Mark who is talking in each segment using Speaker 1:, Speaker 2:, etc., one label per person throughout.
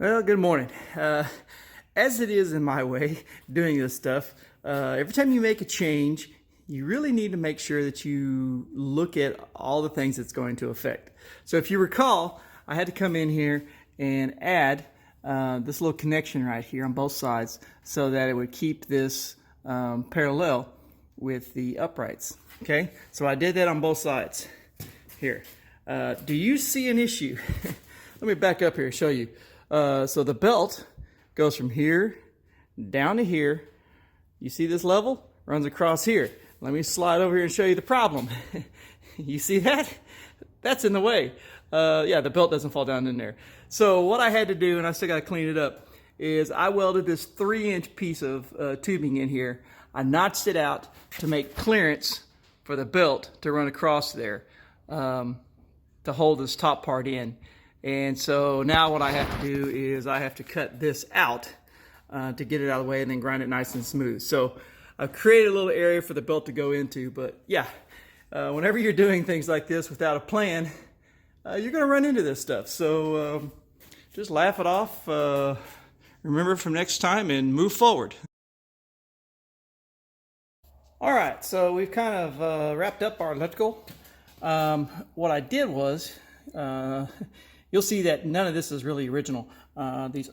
Speaker 1: Well, good morning. As it is in my way doing this stuff, every time you make a change, you really need to make sure that you look at all the things it's going to affect. So if you recall, I had to come in here and add this little connection right here on both sides so that it would keep this parallel with the uprights. Okay, so I did that on both sides. Here, do you see an issue? Let me back up here and show you. So the belt goes from here down to here. You see this level? Runs across here. Let me slide over here and show you the problem. You see that? That's in the way. Yeah, the belt doesn't fall down in there. So what I had to do, and I still got to clean it up, is I welded this 3-inch piece of tubing in here. I notched it out to make clearance for the belt to run across there to hold this top part in. And so now what I have to do is I have to cut this out to get it out of the way and then grind it nice and smooth. So I've created a little area for the belt to go into, but yeah, whenever you're doing things like this without a plan, you're gonna run into this stuff. So just laugh it off, remember from next time, and move forward. All right, so we've kind of wrapped up our electrical. What I did was, you'll see that none of this is really original. These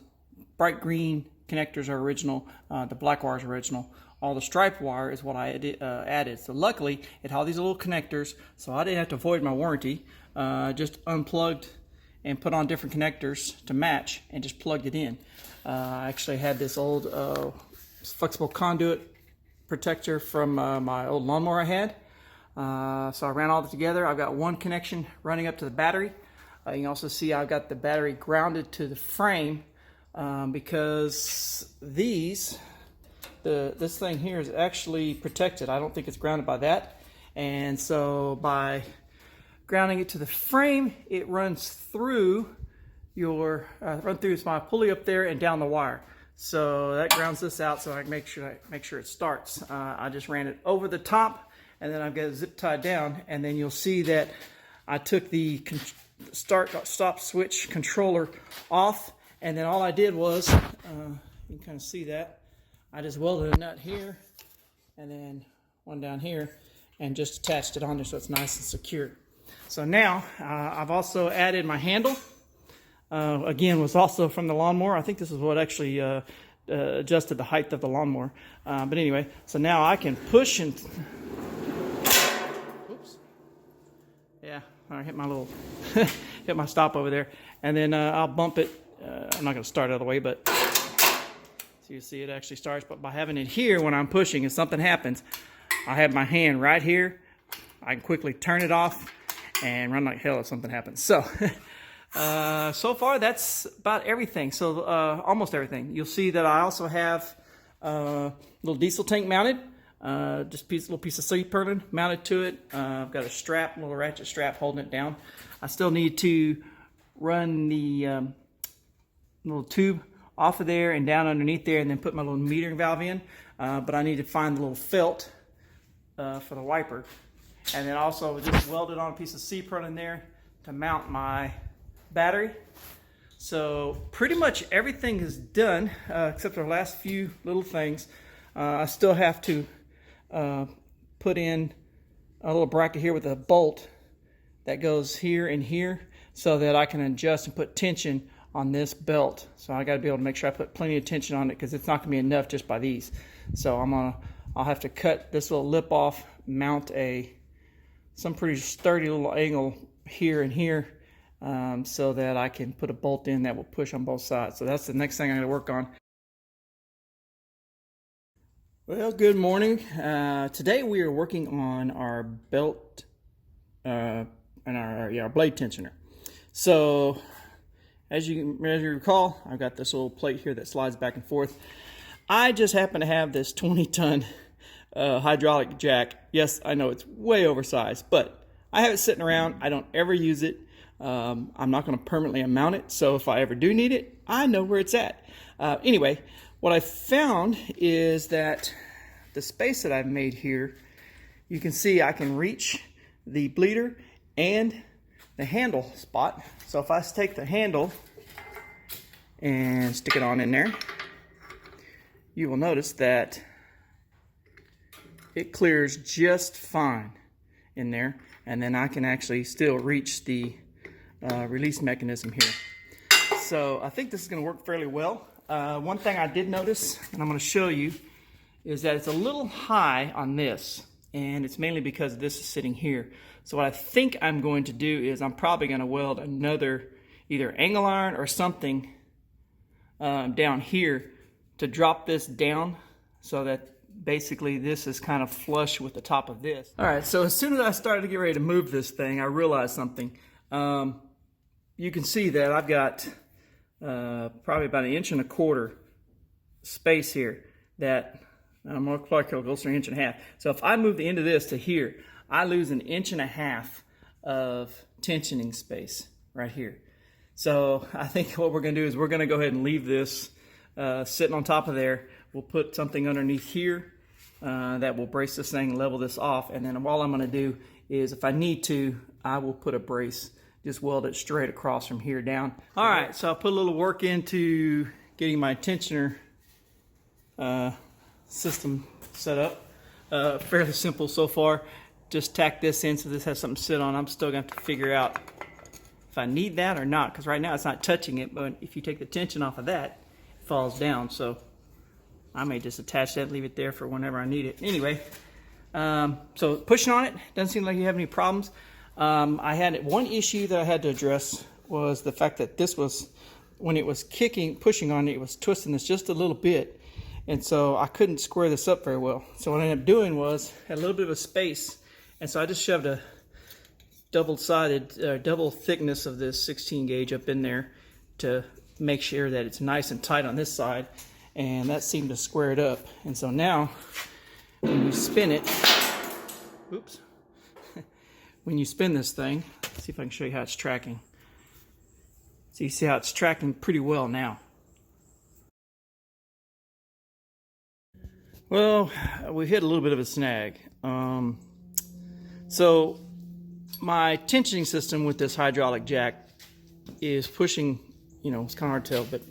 Speaker 1: bright green connectors are original. The black wire is original. All the striped wire is what I added. So luckily, it had these little connectors, so I didn't have to void my warranty. Just unplugged and put on different connectors to match and just plugged it in. I actually had this old flexible conduit protector from my old lawnmower I had. So I ran all that together. I've got one connection running up to the battery. You can also see I've got the battery grounded to the frame because this thing here is actually protected. I don't think it's grounded by that. And so by grounding it to the frame, it runs through my pulley up there and down the wire. So that grounds this out so I can make sure it starts. I just ran it over the top, and then I've got it zip tied down, and then you'll see that I took the stop switch controller off, and then all I did was, you can kind of see that, I just welded a nut here and then one down here and just attached it on there so it's nice and secure. So now I've also added my handle. Again, was also from the lawnmower. I think this is what actually adjusted the height of the lawnmower. But anyway, so now I can push and... Oops. Yeah, I hit my little... hit my stop over there. And then I'll bump it. I'm not going to start it all the way, but... So you see it actually starts. But by having it here when I'm pushing, if something happens, I have my hand right here. I can quickly turn it off and run like hell if something happens. So... so far that's about everything. So almost everything. You'll see that I also have a little diesel tank mounted, just a little piece of C-purlin mounted to it. I've got a little ratchet strap holding it down. I still need to run the little tube off of there and down underneath there and then put my little metering valve in, but I need to find the little felt for the wiper, and then also just welded on a piece of C-purlin there to mount my battery. So pretty much everything is done except for the last few little things. I still have to put in a little bracket here with a bolt that goes here and here so that I can adjust and put tension on this belt. So I got to be able to make sure I put plenty of tension on it because it's not going to be enough just by these. So I'll have to cut this little lip off, mount some pretty sturdy little angle here and here, so that I can put a bolt in that will push on both sides. So that's the next thing I'm going to work on. Well, good morning. Today we are working on our belt and our blade tensioner. So as you recall, I've got this little plate here that slides back and forth. I just happen to have this 20-ton hydraulic jack. Yes, I know it's way oversized, but I have it sitting around. I don't ever use it. I'm not going to permanently mount it, so if I ever do need it, I know where it's at. Anyway, what I found is that the space that I've made here, you can see I can reach the bleeder and the handle spot. So if I take the handle and stick it on in there, you will notice that it clears just fine in there, and then I can actually still reach the release mechanism here. So I think this is going to work fairly well. One thing I did notice, and I'm going to show you, is that it's a little high on this, and it's mainly because this is sitting here. So what I think I'm going to do is I'm probably going to weld another either angle iron or something down here to drop this down so that basically this is kind of flush with the top of this. All right, so as soon as I started to get ready to move this thing, I realized something. You can see that I've got probably about 1.25 inches space here that more like it goes through 1.5 inches. So if I move the end of this to here, I lose 1.5 inches of tensioning space right here. So I think what we're going to do is we're going to go ahead and leave this sitting on top of there. We'll put something underneath here that will brace this thing, level this off, and then all I'm going to do is, if I need to, I will put a brace, just weld it straight across from here down. All right, so I put a little work into getting my tensioner system set up. Fairly simple so far. Just tack this in so this has something to sit on. I'm still going to have to figure out if I need that or not, because right now it's not touching it, but if you take the tension off of that, it falls down. So I may just attach that and leave it there for whenever I need it. Anyway, so pushing on it, doesn't seem like you have any problems. I had one issue that I had to address, was the fact that this was, when it was pushing on it, it was twisting this just a little bit. And so I couldn't square this up very well. So what I ended up doing was, had a little bit of a space, and so I just shoved a double thickness of this 16 gauge up in there to make sure that it's nice and tight on this side, and that seemed to square it up. And so now when you spin it, oops, when you spin this thing, let's see if I can show you how it's tracking. So you see how it's tracking pretty well now. Well, we hit a little bit of a snag. So my tensioning system with this hydraulic jack is pushing, you know, it's kind of hard to tell, but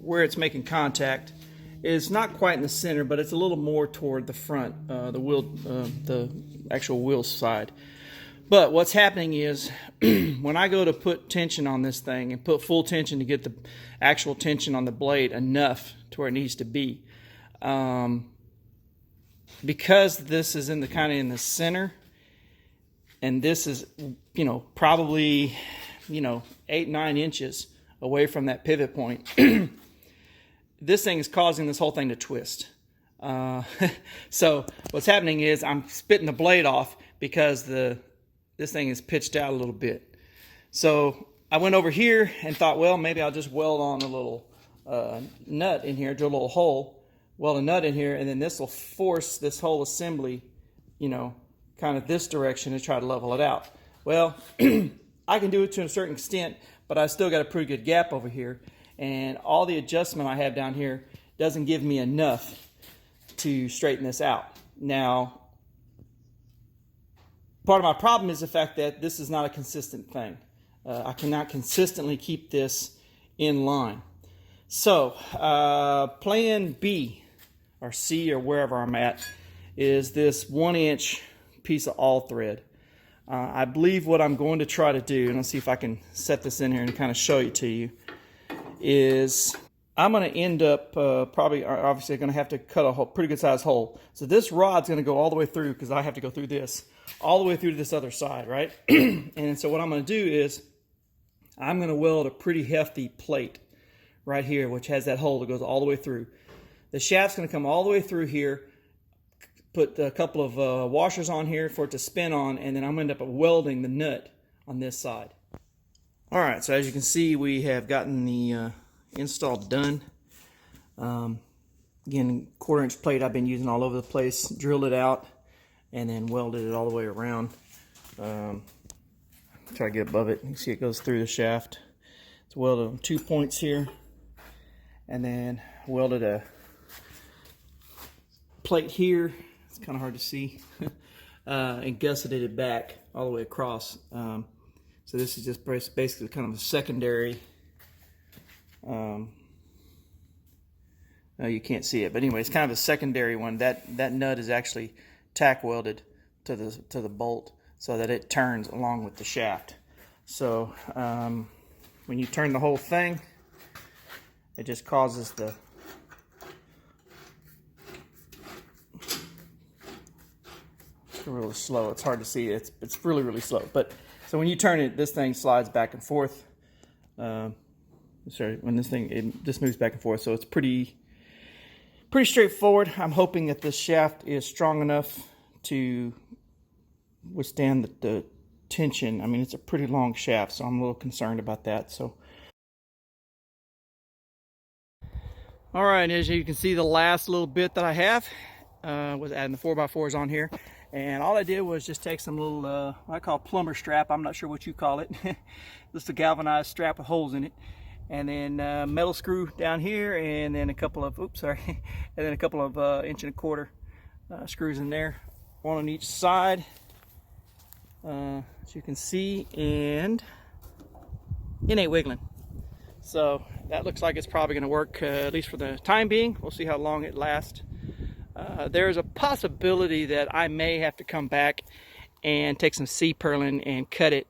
Speaker 1: where it's making contact is not quite in the center, but it's a little more toward the front, the actual wheel side. But what's happening is when I go to put tension on this thing and put full tension to get the actual tension on the blade enough to where it needs to be, because this is in the kind of in the center, and this is, you know, probably, you know, 8-9 inches away from that pivot point, this thing is causing this whole thing to twist. So what's happening is I'm spitting the blade off because this thing is pitched out a little bit. So I went over here and thought, well, maybe I'll just weld on a little nut in here, drill a little hole, weld a nut in here, and then this will force this whole assembly, you know, kind of this direction to try to level it out. Well, I can do it to a certain extent, but I still got a pretty good gap over here, and all the adjustment I have down here doesn't give me enough to straighten this out. Now, part of my problem is the fact that this is not a consistent thing. I cannot consistently keep this in line. So, plan B, or C, or wherever I'm at, is this 1-inch piece of all thread. I believe what I'm going to try to do, and let's see if I can set this in here and kind of show it to you, is I'm going to end up probably, obviously, going to have to cut a pretty good sized hole. So this rod's going to go all the way through, because I have to go through this, all the way through to this other side, right? And so what I'm going to do is I'm going to weld a pretty hefty plate right here, which has that hole that goes all the way through. The shaft's going to come all the way through here, put a couple of washers on here for it to spin on, and then I'm going to end up welding the nut on this side. All right, so as you can see, we have gotten the install done. Again, 1/4-inch plate I've been using all over the place, drilled it out, and then welded it all the way around. Try to get above it. You can see it goes through the shaft. It's welded on 2 points here, and then welded a plate here. It's kind of hard to see. And gusseted it back all the way across. So this is just basically kind of a secondary You can't see it, but anyway, it's kind of a secondary one. That nut is actually tack welded to the bolt so that it turns along with the shaft. So when you turn the whole thing, it just causes the really slow. It's hard to see. It's really, really slow. But so when you turn it, this thing slides back and forth. Sorry, when this moves back and forth. So it's pretty straightforward. I'm hoping that this shaft is strong enough to withstand the tension. I mean, it's a pretty long shaft, so I'm a little concerned about that. So, all right, as you can see, the last little bit that I have was adding the 4x4s on here. And all I did was just take some little, what I call plumber strap. I'm not sure what you call it. Just a galvanized strap with holes in it. And then metal screw down here, and then a couple of, and then a couple of 1.25 inch screws in there, one on each side, as you can see, and it ain't wiggling. So that looks like it's probably going to work, at least for the time being. We'll see how long it lasts. There's a possibility that I may have to come back and take some C-purlin and cut it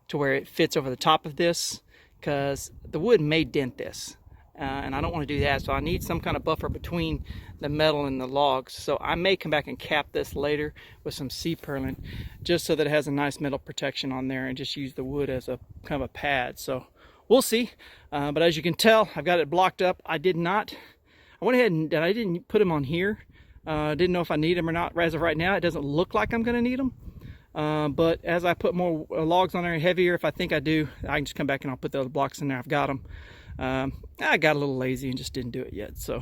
Speaker 1: to where it fits over the top of this, because the wood may dent this, and I don't want to do that. So I need some kind of buffer between the metal and the logs. So I may come back and cap this later with some C-purlin, just so that it has a nice metal protection on there, and just use the wood as a kind of a pad. So we'll see. But as you can tell, I've got it blocked up. I went ahead and I didn't put them on here. Didn't know if I need them or not. As of right now, it doesn't look like I'm going to need them. But as I put more logs on there, heavier, if I think I do, I can just come back and I'll put those blocks in there. I've got them. I got a little lazy and just didn't do it yet. So